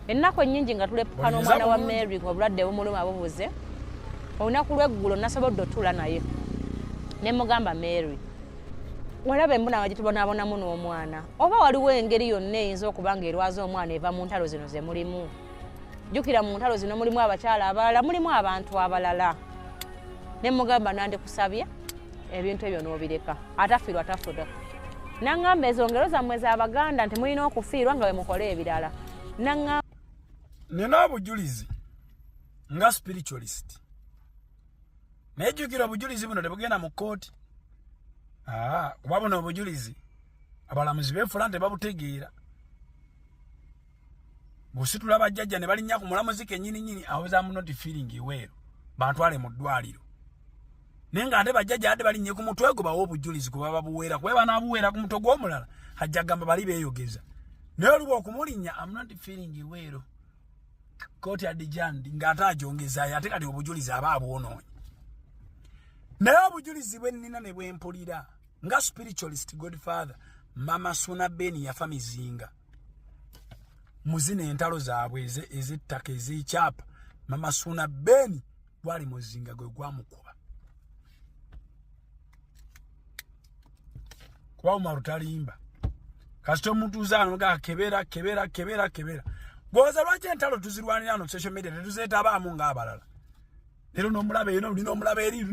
Ennaku ennyingi nga tulepuka n'omwana wa Mary ng'obulwadde bumuluma bubuze. Olunaku lw'eggulo nasobodde otuula naye. Ne mugamba Mary, walaba embona gye tubonaabonamu n'omwana. Oba waliwo engeri yonna eyinza okuba ng'erwaza omwana eva mu ntalo zino ze mulimu. Jjukira mu ntalo zino mulimu abakyala abalala, mulimu abantu abalala. Ne mugamba nandikusabye ebintu ebyo n'obireka. Atafiirwa tafuda. Nangamba ezo ngero zammwe z'Abaganda nti mulina okufiirwa nga bwe mukola ebirala. Nina obujulizi nga spiritualist. Naye jjukira obujulizi buno tebugenda mu kkooti. Kuba buno obujulizi abalamuzi beefula nti babutegeera. Bw'ositula bajjajja ne balinnya ku mulamuzi kennyini I was not feeling iweero bantwale mu ddwaliro. Naye nga ate bajjajja ate balinnye ku mutwe gwe bawa obujulizi kuba babuweera kuba banaabuweera ku mutwe gw'omulala ajja gamba bali beeyogeza. Naye oluba okumulinnya I'm not feeling iweero. Kooti adijandi ng'ate agyongezaayo ate kati obujulizi aba abwonoonye. Naye obujulizi bwe nnina ne bwe mpulira nga spiritualist Godfather Mama Suna Ben yafa mizinga. Muzina entalo zaabwe ez'ettaka ez'ekyapa Mama Suna Ben gwali muzinga gwe gwamukuba. Kuba Marutalimba kasita omutuuza anoga kebera. Gwoza lwaki entalo tuzirwanira ano social media tetuzeetabaamu ng'abalala. Lero n'omulaba eno olina omulaba eri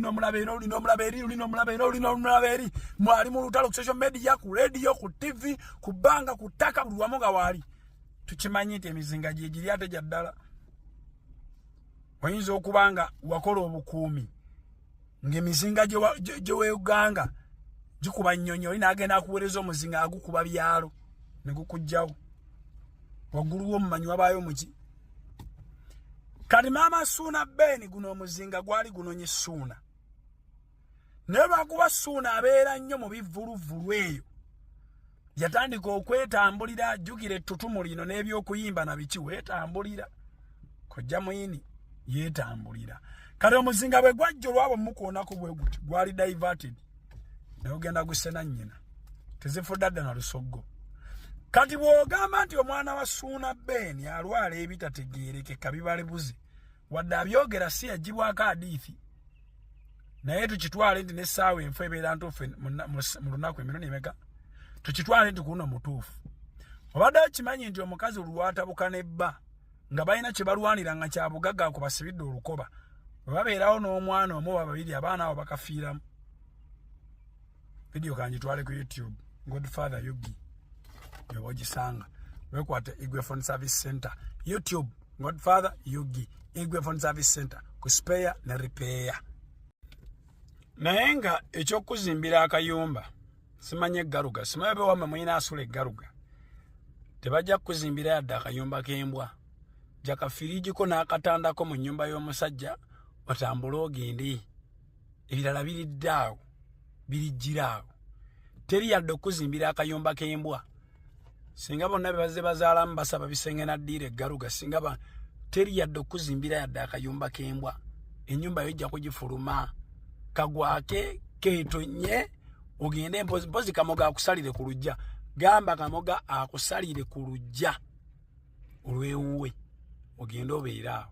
mwali mu lutalo ku social media ku radio ku TV ku bbanga ku ttaka buli wamu nga waali. Tukimanyi nti emizinga gye giri ate gya ddala. Oyinza okuba nga wakola obukuumi ng'emizinga gye weeganga gikuba nnyonyi oli n'agenda akuweereza omuzinga agukuba byalo ne gukugjawo. Waggulu w'omumanyi wabaayo muki. Kati Mama Suna Ben guno omuzinga gwali gunonye Suna. Naye lwakuba Suna abeera nnyo mu bivuluvulu eyo. Yatandika okwetambulira jjukira ettutumu lino n'ebyokuyimba na biki weetambulira. Kojja muyini yeetambulira. Kati omuzinga bwe gwajja olwabo mukoonako bwe guti gwali diverted. Naye ogenda gusena nnyina. Tezifudde adda na lusoggo. Kati bw'ogamba nti omwana wa Suna Ben alwala ebitategeerekeka bibalebuze wadde abyogera si yagibwako hadithi. Naye tukitwale nti n'essaawa enfu ebeera ntuufu mu lunaku emirundi emeka. Tukitwale nti kuno mutuufu. Obadde okimanyi nti omukazi olwatabuka n'ebba nga balina kye balwanira nga kya bugagga kubasibidde olukoba. Bwe babeerawo n'omwana omu oba babiri abaana abo bakafiiramu. Video kanjitwale ku YouTube. Godfather Yugi. Yobogisanga. Wekwate Igwe Phone Service Center. YouTube. Godfather Yugi. Igwe Phone Service Center. Ku spare ne repair. Naye nga ekyokuzimbira akayumba. Simanye eggaluga. Simaye be wamma mwina asula eggaluga. Tebajja kuzimbira yadde akayumba k'embwa. Jaka firijiko n'akatandako mu nnyumba y'omusajja otambule ogende. Ebirala biriddaawo. Birijjiraawo. Teri yadde okuzimbira akayumba k'embwa. Singa bonna bebaze bazaalamu basaba bisenge na ddiira eggaluga singa teri yadde okuzimbira yadde akayumba k'embwa. Ennyumba yojja kugifuluma. Kagwake keetonye ogende mpozi kamoga akusalire ku lujja. Gamba kamoga akusalire ku lujja olw'ewuwe ogende obeera awo.